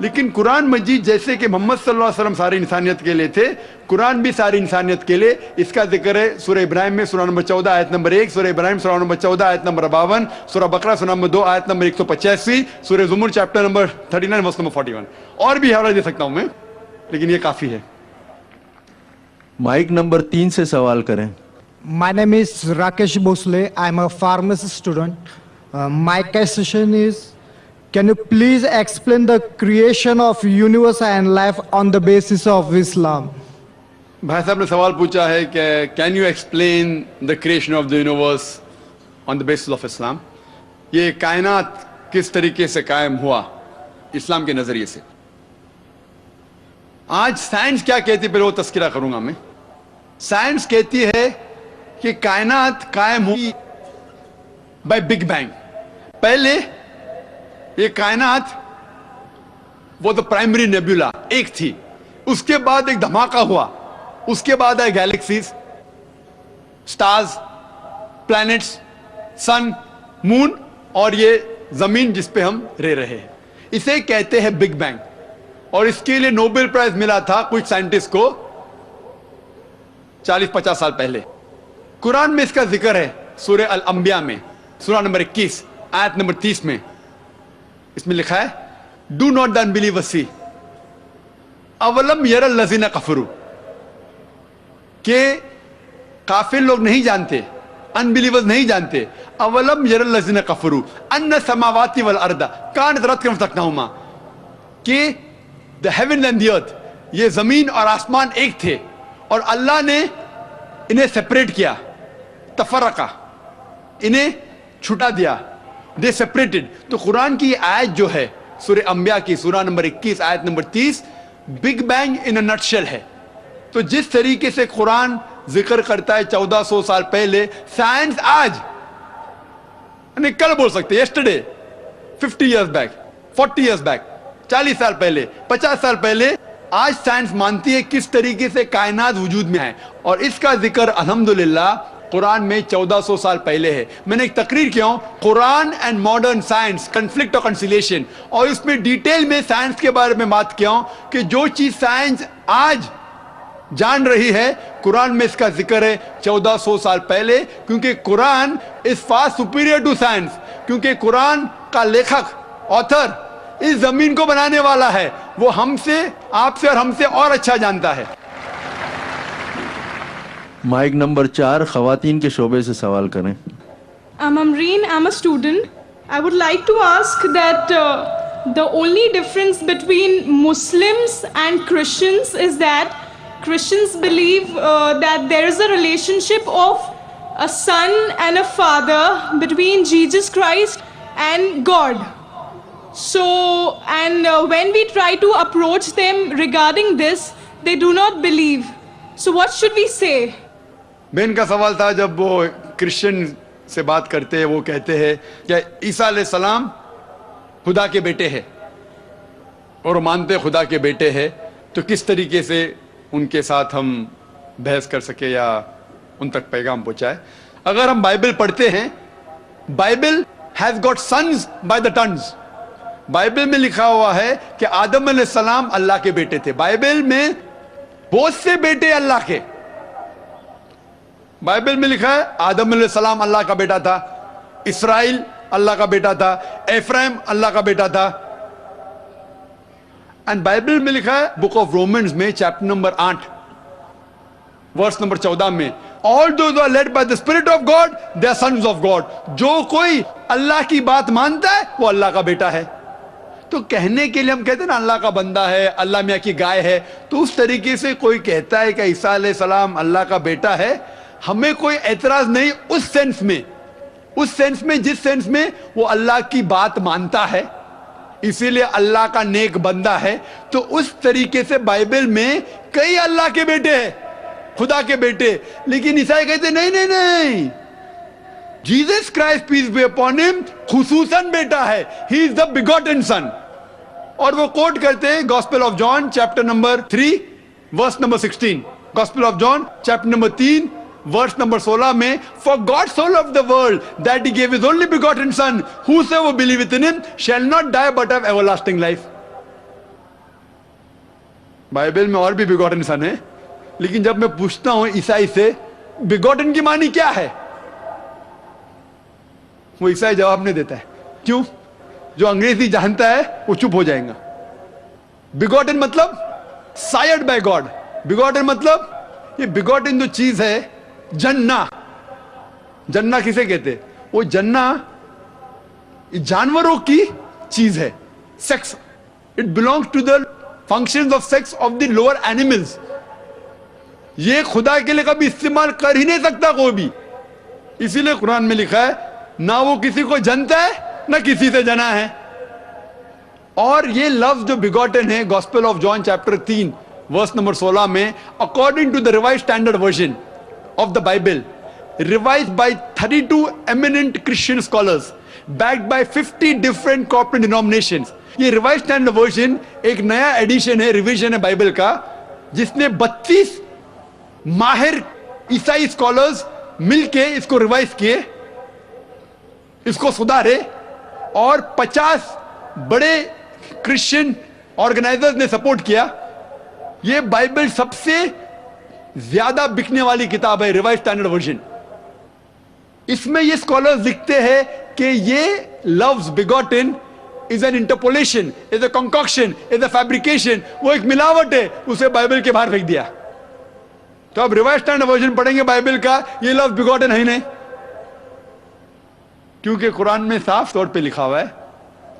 لیکن قرآن مجید جیسے کہ محمد صلی اللہ علیہ وسلم ساری انسانیت کے لیے تھے، قرآن بھی ساری انسانیت کے لیے. اس کا ذکر ہے سورہ ابراہیم میں سورہ نمبر 14 آیت نمبر 1، سورہ ابراہیم سورہ نمبر 14 آیت نمبر 52، سورہ بقرہ سورہ نمبر 2 آیت نمبر 185، سورہ زمر چیپٹر نمبر 39 ورس نمبر 41. اور بھی حوالہ دے سکتا ہوں میں، لیکن یہ کافی ہے. مائک نمبر 3 سے سوال کریں. My name is Rakesh Bhosle. I'm a pharmacy student. My question is, can you please explain the creation of universe and life on the basis of Islam? بھائی صاحب نے سوال پوچھا ہے کہ can you explain the creation of the universe on the basis of Islam. یہ کائنات کس طریقے سے قائم ہوا اسلام کے نظریے سے. آج سائنس کیا کہتی ہے، پہلے وہ تذکرہ کروں گا میں. سائنس کہتی ہے کہ کائنات قائم ہوئی بائی بگ بینگ. پہلے یہ کائنات وہ تو پرائمری نیبولا ایک تھی، اس کے بعد ایک دھماکہ ہوا، اس کے بعد آئے گیلیکسیز، سٹارز، پلانٹس، سن، مون اور یہ زمین جس پہ ہم رہ رہے ہیں. اسے کہتے ہیں بگ بینگ. اور اس کے لیے نوبل پرائز ملا تھا کچھ سائنٹسٹ کو 40-50 سال پہلے. قرآن میں اس کا ذکر ہے سورہ الانبیاء میں سورہ نمبر 21 آیت نمبر 30 میں. اس میں لکھا ہے ڈو ناٹ دا انبلیورز سی اولم یر الذین کفروا، کہ کافر لوگ نہیں جانتے، انبلیورز نہیں جانتے، اولم یر الذین کفروا ان السماوات والارض کانت رتقا ففتقناہما، کہ the heaven and the earth، یہ زمین اور آسمان ایک تھے اور اللہ نے انہیں سپریٹ کیا، تفرقہ، انہیں چھٹا دیا، they separated. تو قرآن کی آیت جو ہے سورہ انبیاء کی سورہ نمبر 21 آیت number 30 big bang in a nutshell ہے. تو جس طریقے سے قرآن ذکر کرتا ہے 1400 سال پہلے، سائنس آج یعنی کل بول سکتے yesterday, 50 years back, 40 years back, 40 سال پہلے، 50 سال پہلے، آج سائنس مانتی ہے کس طریقے سے کائنات وجود میں ہے. اور اس کا ذکر الحمدللہ قرآن میں 1400 سال پہلے ہے. میں نے ایک تقریر کیا ہوں قرآن اینڈ ماڈرن سائنس کنفلکٹ اور کنسیلیشن، اور اس میں ڈیٹیل میں سائنس کے بارے میں بات کیا ہوں کہ جو چیز سائنس آج جان رہی ہے قرآن میں اس کا ذکر ہے 1400 سال پہلے. کیونکہ Quran is far superior to science, کیونکہ قرآن کا لیکھک، آتھر اس زمین کو بنانے والا ہے، وہ ہم سے، آپ سے اور ہم سے اور اچھا جانتا ہے. مائک نمبر 4 خواتین کے شعبے سے سوال کریں. I'm Amreen, I'm a student. I would like to ask that the only difference between Muslims and Christians is that Christians believe that there is a relationship of a son and a father between Jesus Christ and God. So, and when we try to approach them regarding this, they do not believe. So what should we say? بہن کا سوال تھا، جب وہ Christian سے بات کرتے ہیں وہ کہتے ہیں کہ عیسیٰ علیہ السلام خدا کے بیٹے ہیں اور مانتے خدا کے بیٹے ہیں، تو کس طریقے سے ان کے ساتھ ہم بحث کر سکے یا ان تک پیغام پہنچائے. اگر ہم بائبل پڑھتے ہیں، Bible has got sins by the tons. Bible میں لکھا ہوا ہے کہ آدم علیہ السلام اللہ کے بیٹے تھے. بائبل میں بہت سے بیٹے اللہ کے، بائبل میں لکھا ہے آدم علیہ السلام اللہ کا بیٹا تھا، اسرائیل اللہ کا بیٹا تھا، ایفرائم اللہ کا بیٹا تھا. اینڈ بائبل میں لکھا ہے بک آف رومنز میں چیپٹر نمبر 8 ورس نمبر 14 میں all those who are led by the spirit of God they are sons of God. جو کوئی اللہ کی بات مانتا ہے وہ اللہ کا بیٹا ہے. تو کہنے کے لیے ہم کہتے ہیں نا اللہ کا بندہ ہے، اللہ میاں کی گائے ہے، تو اس طریقے سے کوئی کہتا ہے کہ عیسیٰ علیہ السلام اللہ کا بیٹا ہے، ہمیں کوئی اعتراض نہیں اس سینس میں، اس سینس میں جس سینس میں وہ اللہ کی بات مانتا ہے، اسی لیے اللہ کا نیک بندہ ہے. تو اس طریقے سے بائبل میں کئی اللہ کے بیٹے ہیں، خدا کے بیٹے. لیکن عیسائی کہتے نہیں نہیں نہیں، Jesus Christ peace be upon ہم خصوصاً بیٹا ہے، ہی از دا بیگوٹن سن. اور وہ کوٹ کرتے ہیں gospel of John chapter number 3 verse number 16. Gospel of John chapter number 3 verse number 16 میں for God so loved the world that he gave his only begotten son whosoever believeth in him shall not die but have everlasting life. Bible में और भी begotten सन है, लेकिन जब मैं पूछता हूं ईसाई से बिगॉटन की मानी क्या है, वो ईसाई जवाब नहीं देता है. क्यों? जो अंग्रेजी जानता है वो चुप हो जाएगा. बिगॉटन मतलब सायर्ड बाय गॉड. बिगॉटन मतलब ये बिगॉटन जो चीज है, जन्ना. जन्ना किसे कहते? वो जन्ना जानवरों की चीज है. Sex, it belongs to the functions of sex of the lower animals. ये खुदा के लिए कभी इस्तेमाल कर ही नहीं सकता कोई भी. इसीलिए कुरान में लिखा है ना वो किसी को जनता है ना किसी से जना है. और ये लफ्ज जो बिगॉटन है, gospel of John chapter 3 verse number 16 में, according to the revise standard version of the Bible, revised by 32 eminent Christian scholars, backed by 50 different corporate denominations. ये revised standard version एक नया एडिशन है, रिवीजन है Bible का, जिसने 32 माहिर ईसाई स्कॉलर्स मिलके इसको रिवाइज किए, इसको सुधारे, और 50 बड़े क्रिश्चियन ऑर्गेनाइजर्स ने सपोर्ट किया. ये बाइबल सबसे ज्यादा बिकने वाली किताब है, रिवाइज स्टैंडर्ड वर्जन. इसमें ये स्कॉलर्स लिखते हैं कि ये लफ्ज begotten is an interpolation, is a concoction, is a fabrication. वो एक मिलावट है, उसे बाइबल के बाहर फेंक दिया. तो अब रिवाइज स्टैंडर्ड वर्जन पढ़ेंगे बाइबल का, ये लफ्ज बिगॉटन है ही नहीं, क्योंकि कुरान में साफ तौर पे लिखा हुआ है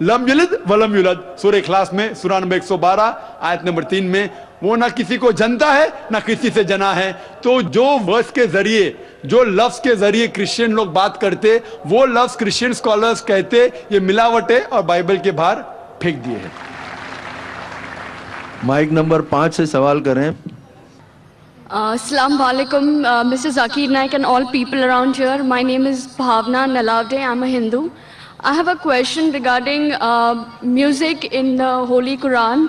लम यलिद वलम युलद. सूरह इखलास में सूरा नंबर 112 आयत नंबर 3 में, वो ना किसी को जनता है ना किसी से जना है. तो जो वर्स के जरिए, जो लफ्ज के जरिए क्रिश्चियन लोग बात करते, वो लफ्ज क्रिश्चियन स्कॉलर्स कहते ये मिलावट है और बाइबल के बाहर फेंक दिए हैं. माइक नंबर 5 से सवाल करें. Assalamu alaikum, Mr. Zakir Naik and all people around here. My name is Bhavna Nalavde. I'm a Hindu. I have a question regarding music in the Holy Quran.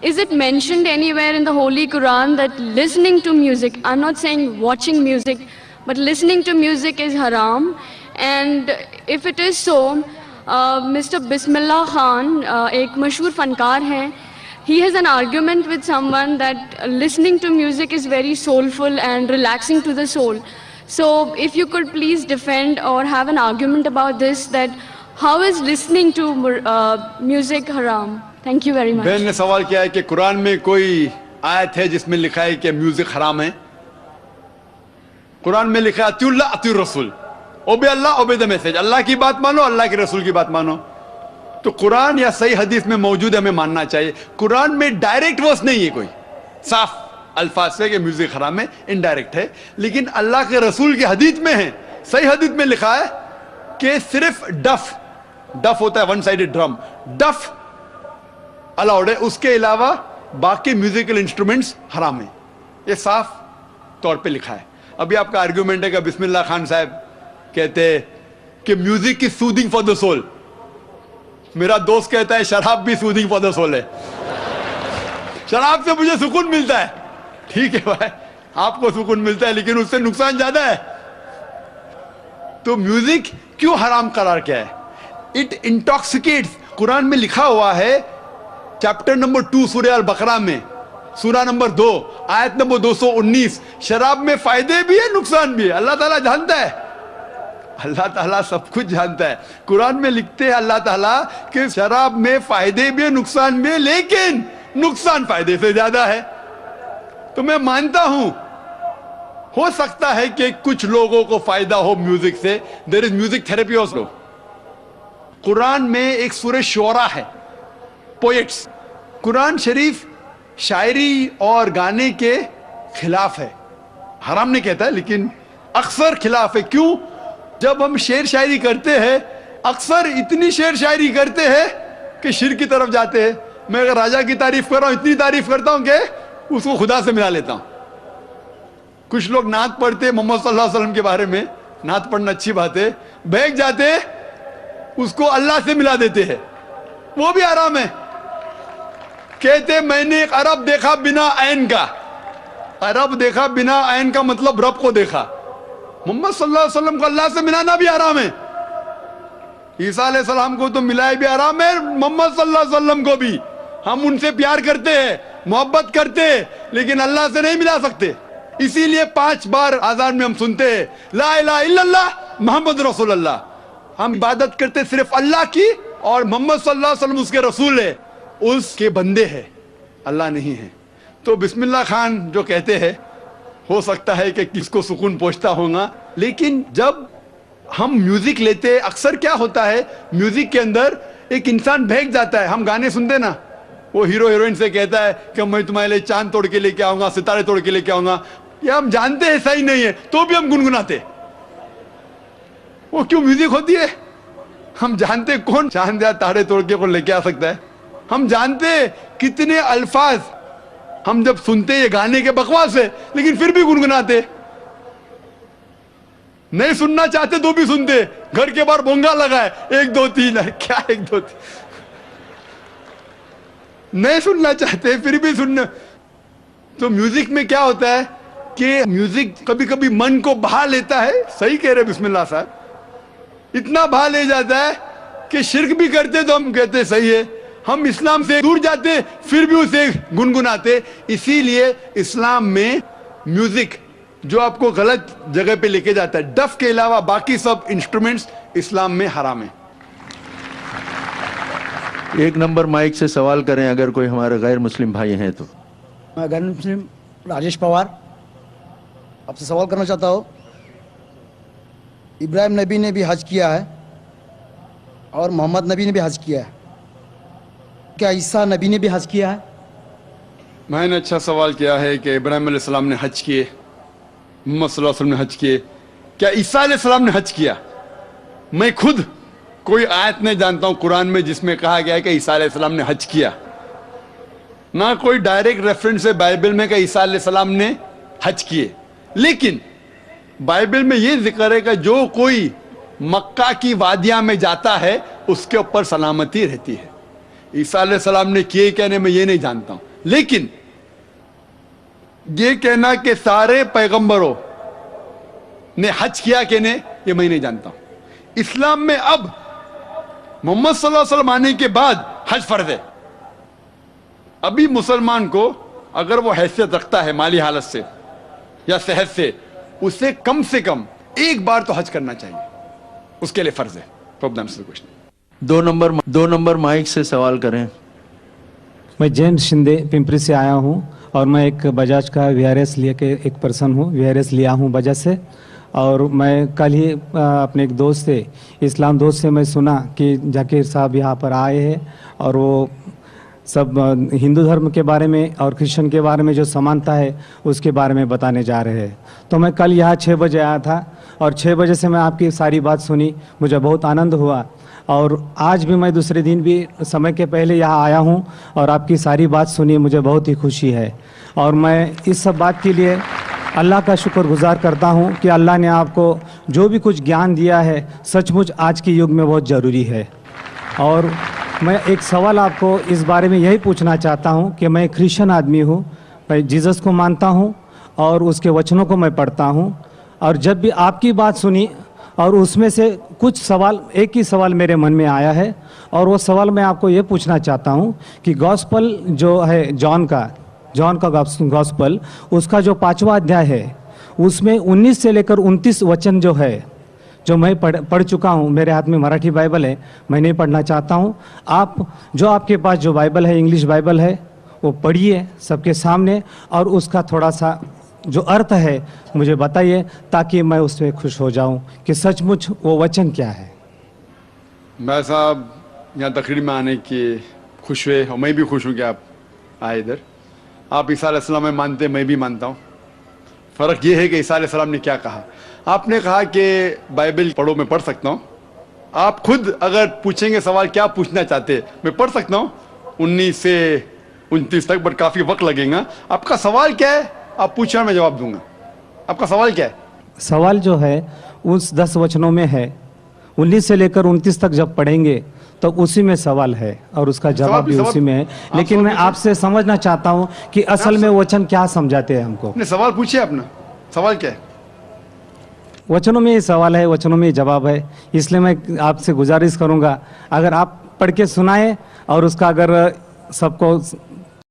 Is it mentioned anywhere in the Holy Quran that listening to music, I'm not saying watching music, but listening to music is haram? And if it is so, Mr. Bismillah Khan, एक मशहूर फनकार हैं, he has an argument with someone that listening to music is very soulful and relaxing to the soul. So if you could please defend or have an argument about this, that how is listening to music haram? Thank you very much. बहन ने सवाल किया है कि कुरान में कोई आयत है जिसमें लिखा है कि म्यूजिक हराम है. कुरान में लिखा है अतिउल्लाह अतिउर रसूल, ओबे अल्लाह ओबे द मैसेज. अल्लाह की बात मानो, अल्लाह के रसूल की बात मानो. तो कुरान या सही हदीस में मौजूद है, हमें मानना चाहिए. कुरान में डायरेक्ट वर्स नहीं है कोई साफ अल्फाज से कि म्यूजिक हराम है, इनडायरेक्ट है. लेकिन अल्लाह के रसूल की हदीस में है, सही हदीस में लिखा है कि सिर्फ डफ होता है वन साइडेड ड्रम, डफ अलाउड है, उसके अलावा बाकी म्यूजिकल इंस्ट्रूमेंट्स हराम है. ये साफ तौर पे लिखा है. अभी आपका आर्ग्यूमेंट है कि बिस्मिल्लाह खान साहब कहते हैं कि music is soothing for the soul. मेरा दोस्त कहता है शराब भी सूदिंग फॉर द सोल है. शराब से मुझे सुकून मिलता है, ठीक है भाई, आपको सुकून मिलता है, लेकिन उससे नुकसान ज्यादा है. तो म्यूजिक क्यों हराम करार किया है? इट इंटॉक्सिकेट्स. कुरान में लिखा हुआ है चैप्टर नंबर 2 सूरह अल बकरा में, सूरा नंबर 2 आयत नंबर 219, शराब में फायदे भी है नुकसान भी है. अल्लाह ताला जानता है, अल्लाह ताला सब कुछ जानता है. कुरान में लिखते हैं अल्लाह ताला कि शराब में फायदे भी है नुकसान भी है, लेकिन नुकसान फायदे से ज्यादा है. तो मैं मानता हूं हो सकता है कि कुछ लोगों को फायदा हो म्यूजिक से. There is music therapy also. Quran में एक सूरह शुअरा है, पोएट्स. कुरान शरीफ शायरी और गाने के खिलाफ है, हराम नहीं कहता है, लेकिन अक्सर खिलाफ है. क्यों? जब हम शेर शायरी करते हैं, अक्सर इतनी शेर शायरी करते हैं कि शिर्क की तरफ जाते हैं. मैं अगर राजा की तारीफ कर रहा हूं, इतनी तारीफ करता हूं कि उसको खुदा से मिला लेता हूं. कुछ लोग नात पढ़ते मोहम्मद सल्लल्लाहु अलैहि वसल्लम के बारे में, नात पढ़ना अच्छी बात है, बहक जाते उसको अल्लाह से मिला देते हैं, वो भी हराम है. कहते मैंने एक अरब देखा बिना ऐन का. अरब देखा बिना ऐन का मतलब रब को देखा. मोहम्मद सल्लल्लाहु अलैहि वसल्लम को अल्लाह से मिलाना भी हराम है. ईसा अलैहिस्सलाम को तो मिलाए भी हराम है, मोहम्मद सल्लल्लाहु अलैहि वसल्लम को भी. हम उनसे प्यार करते हैं, मोहब्बत करते लेकिन अल्लाह से नहीं मिला सकते, इसीलिए 5 बार आजान में हम सुनते हैं ला इलाहा इल्लल्लाह मोहम्मद रसूलुल्लाह। हम इबादत करते सिर्फ अल्लाह की और मोहम्मद सल्लल्लाहु अलैहि वसल्लम उसके रसूल है, उसके बंदे हैं, अल्लाह नहीं है। तो बिस्मिल्लाह खान जो कहते हैं, हो सकता है कि किसको सुकून पहुंचता होगा, लेकिन जब हम म्यूजिक लेते, अक्सर क्या होता है म्यूजिक के अंदर एक इंसान बहक जाता है। हम गाने सुनते ना, वो हीरो हीरोइन से कहता है कि मैं तुम्हारे लिए चांद तोड़ के लेके आऊंगा, सितारे तोड़ के लेके आऊंगा, ये हम जानते हैं सही नहीं है तो भी हम गुनगुनाते। वो क्यों म्यूजिक होती है? हम जानते कौन चांद या तारे तोड़ के कौन लेके आ सकता है। हम जानते कितने अल्फाज हम जब सुनते ये गाने के बकवास है, लेकिन फिर भी गुनगुनाते। नहीं सुनना चाहते तो भी सुनते। घर के बाहर बोंगा लगा है 1 2 3 है, क्या 1 2 3? नहीं सुनना चाहते फिर भी सुनना। तो म्यूजिक में क्या होता है कि म्यूजिक कभी कभी मन को बहा लेता है। सही कह रहे बिस्मिल्लाह साहब, इतना बहा ले जाता है कि शिर्क भी करते तो हम कहते सही है, हम इस्लाम से दूर जाते फिर भी उसे गुनगुनाते। इसीलिए इस्लाम में म्यूजिक जो आपको गलत जगह पे लेके जाता है, डफ के अलावा बाकी सब इंस्ट्रूमेंट्स इस्लाम में हराम है। 1 नंबर माइक से सवाल करें अगर कोई हमारे गैर मुस्लिम भाई हैं तो। मैं गैर मुस्लिम राजेश पवार आपसे सवाल करना चाहता हूँ। इब्राहिम नबी ने भी हज किया है और मोहम्मद नबी ने भी हज किया है, क्या ईसा नबी ने भी हज किया है? मैंने अच्छा सवाल किया है कि इब्राहिम अलैहिस्सलाम ने हज किए, मोहम्मद सल्लल्लाहु अलैहि वसल्लम ने हज किए, क्या ईसा अलैहिस्सलाम ने हज किया? मैं खुद कोई आयत नहीं जानता हूं कुरान में जिसमें कहा गया है कि ईसा अलैहिस्सलाम ने हज किया। ना कोई डायरेक्ट रेफरेंस है बाइबल में कि ईसा अलैहिस्सलाम ने हज किए। लेकिन बाइबल में यह जिक्र है कि जो कोई मक्का की वादियां में जाता है उसके ऊपर सलामती रहती है। ईसा अलैहिस्सलाम ने किए क्या नहीं मैं ये नहीं जानता हूं, लेकिन ये कहना कि सारे पैगंबरों ने हज किया कि नहीं ये मैं नहीं जानता हूं। इस्लाम में अब मोहम्मद सल्लल्लाहु अलैहि वसल्लम आने के बाद हज फर्ज है। अभी मुसलमान को अगर वो हैसियत रखता है माली हालत से या सेहत से कम 1 बार तो हज करना चाहिए, उसके लिए फर्ज है। प्रॉब्लम से कुछ नहीं। 2 नंबर माइक से सवाल करें। मैं जैन शिंदे पिंपरी से आया हूं और मैं एक बजाज का VRS लिए के एक पर्सन हूं, VRS लिया हूं बजाज से। और मैं कल ही अपने एक दोस्त से, इस्लाम दोस्त से मैं सुना कि जाकिर साहब यहाँ पर आए हैं और वो सब हिंदू धर्म के बारे में और क्रिश्चियन के बारे में जो समानता है उसके बारे में बताने जा रहे हैं। तो मैं कल यहाँ 6 बजे आया था और 6 बजे से मैं आपकी सारी बात सुनी, मुझे बहुत आनंद हुआ। और आज भी मैं दूसरे दिन भी समय के पहले यहाँ आया हूँ और आपकी सारी बात सुनी, मुझे बहुत ही खुशी है। और मैं इस सब बात के लिए अल्लाह का शुक्रगुजार करता हूँ कि अल्लाह ने आपको जो भी कुछ ज्ञान दिया है सचमुच आज के युग में बहुत ज़रूरी है। और मैं एक सवाल आपको इस बारे में यही पूछना चाहता हूँ कि मैं क्रिश्चियन आदमी हूँ, मैं जीसस को मानता हूँ और उसके वचनों को मैं पढ़ता हूँ। और जब भी आपकी बात सुनी और उसमें से कुछ सवाल, एक ही सवाल मेरे मन में आया है और वो सवाल मैं आपको ये पूछना चाहता हूँ कि गॉस्पल जो है जॉन का गॉस्पल, उसका जो 5वां अध्याय है उसमें 19 से लेकर 29 वचन जो है, जो मैं पढ़ चुका हूँ। मेरे हाथ में मराठी बाइबल है, मैं नहीं पढ़ना चाहता हूँ। आप जो आपके पास जो बाइबल है, इंग्लिश बाइबल है, वो पढ़िए सबके सामने और उसका थोड़ा सा जो अर्थ है मुझे बताइए ताकि मैं उससे खुश हो जाऊं कि सचमुच वो वचन क्या है। मैं साहब यहाँ तकरीर में आने की खुश हुए और मैं भी खुश हूँ कि आप आए इधर। आप ईसा अलैहिस्सलाम में मानते, मैं भी मानता हूँ। फ़र्क ये है कि ईसा अलैहिस्सलाम ने क्या कहा। आपने कहा कि बाइबल पढ़ो, मैं पढ़ सकता हूँ। आप खुद अगर पूछेंगे सवाल क्या पूछना चाहते, मैं पढ़ सकता हूँ 19 से 29 तक, बट काफ़ी वक्त लगेगा। आपका सवाल क्या है आप पूछना, मैं जवाब दूंगा। आपका सवाल क्या है? सवाल जो है उस 10 वचनों में है, 19 से लेकर 29 तक जब पढ़ेंगे तो उसी में सवाल है और उसका जवाब भी उसी में है। लेकिन मैं आपसे समझना चाहता हूँ कि असल में वचन क्या समझाते हैं हमको। सवाल पूछिए अपना, सवाल क्या है? वचनों में ये सवाल है, वचनों में ये जवाब है। इसलिए मैं आपसे गुजारिश करूँगा अगर आप पढ़ के सुनाए और उसका अगर सबको